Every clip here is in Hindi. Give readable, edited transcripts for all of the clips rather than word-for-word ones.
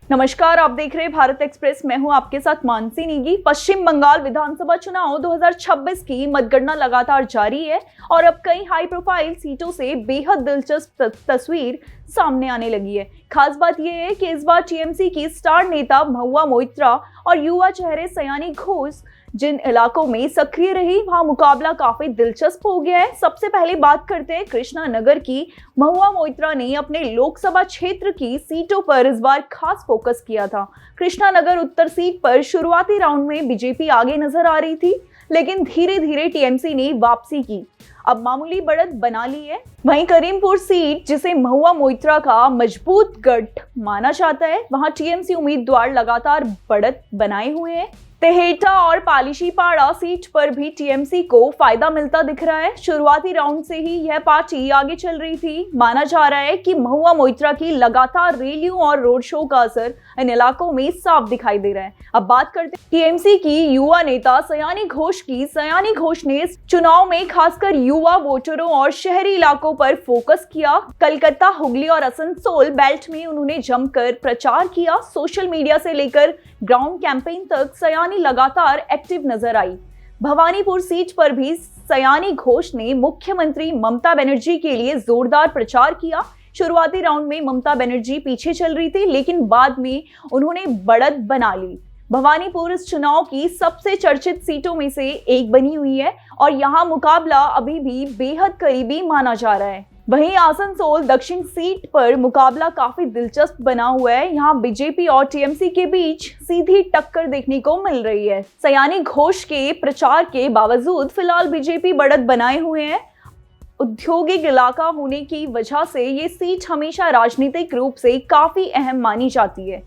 नमस्कार, आप देख रहे हैं भारत एक्सप्रेस। मैं हूं आपके साथ मानसी नेगी। पश्चिम बंगाल विधानसभा चुनाव 2026 की मतगणना लगातार जारी है और अब कई हाई प्रोफाइल सीटों से बेहद दिलचस्प तस्वीर सामने आने लगी है। खास बात यह है कि इस बार टीएमसी की स्टार नेता महुआ मोइत्रा और युवा चेहरे सयानी घोष जिन इलाकों में सक्रिय रही, वहां मुकाबला काफी दिलचस्प हो गया है। सबसे पहले बात करते हैं कृष्णा नगर की। महुआ मोइत्रा ने अपने लोकसभा क्षेत्र की सीटों पर इस बार खास फोकस किया था। कृष्णा नगर उत्तर सीट पर शुरुआती राउंड में बीजेपी आगे नजर आ रही थी, लेकिन धीरे धीरे टीएमसी ने वापसी की, अब मामूली बढ़त बना ली है। वहीं करीमपुर सीट, जिसे महुआ मोइत्रा का मजबूत गढ़ माना जाता है, वहां टीएमसी उम्मीदवार लगातार बढ़त बनाए हुए हैं। तेहेटा और पालिशीपाड़ा सीट पर भी टीएमसी को फायदा मिलता दिख रहा है। शुरुआती राउंड से ही यह पार्टी आगे चल रही थी। माना जा रहा है कि महुआ मोइत्रा की लगातार रैलियों और रोड शो का असर इन इलाकों में साफ दिखाई दे रहा है। अब बात करते हैं टीएमसी की युवा नेता सयानी घोष की। सयानी घोष ने चुनाव में खासकर युवा वोटरों और शहरी इलाकों पर फोकस किया। कलकत्ता, हुगली और आसनसोल बेल्ट में उन्होंने जमकर प्रचार किया। सोशल मीडिया से लेकर ग्राउंड कैंपेन तक सयानी लगातार एक्टिव नजर आई। भवानीपुर सीट पर भी सयानी घोष ने मुख्यमंत्री ममता बनर्जी के लिए जोरदार प्रचार किया। शुरुआती राउंड में ममता बनर्जी पीछे चल रही थी, लेकिन बाद में उन्होंने बढ़त बना ली। भवानीपुर इस चुनाव की सबसे चर्चित सीटों में से एक बनी हुई है और यहाँ मुकाबला अभी भी बेहद करीबी माना जा रहा है। वहीं आसनसोल दक्षिण सीट पर मुकाबला काफी दिलचस्प बना हुआ है। यहाँ बीजेपी और टीएमसी के बीच सीधी टक्कर देखने को मिल रही है। सयानी घोष के प्रचार के बावजूद फिलहाल बीजेपी बढ़त बनाए हुए हैं। औद्योगिक इलाका होने की वजह से ये सीट हमेशा राजनीतिक रूप से काफी अहम मानी जाती है।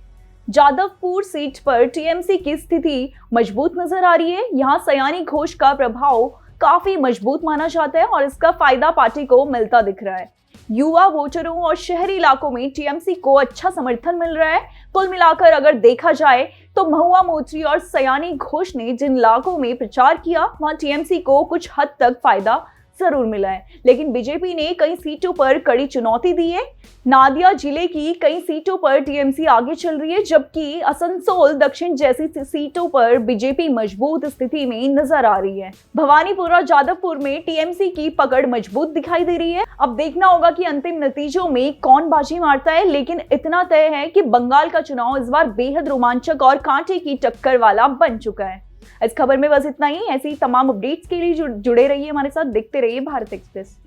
जादवपुर सीट पर टीएमसी की स्थिति मजबूत नजर आ रही है। यहाँ सयानी घोष का प्रभाव काफी मजबूत माना जाता है और इसका फायदा पार्टी को मिलता दिख रहा है। युवा वोटरों और शहरी इलाकों में टीएमसी को अच्छा समर्थन मिल रहा है। कुल मिलाकर अगर देखा जाए तो महुआ मोइत्रा और सयानी घोष ने जिन इलाकों में प्रचार किया, वहां टीएमसी को कुछ हद तक फायदा जरूर मिला है, लेकिन बीजेपी ने कई सीटों पर कड़ी चुनौती दी है। नादिया जिले की कई सीटों पर टीएमसी आगे चल रही है, जबकि आसनसोल दक्षिण जैसी सीटों पर बीजेपी मजबूत स्थिति में नजर आ रही है। भवानीपुर और जादवपुर में टीएमसी की पकड़ मजबूत दिखाई दे रही है। अब देखना होगा कि अंतिम नतीजों में कौन बाजी मारता है, लेकिन इतना तय है कि बंगाल का चुनाव इस बार बेहद रोमांचक और कांटे की टक्कर वाला बन चुका है। इस खबर में बस इतना ही। ऐसी तमाम अपडेट्स के लिए जुड़े रहिए हमारे साथ, देखते रहिए भारत एक्सप्रेस।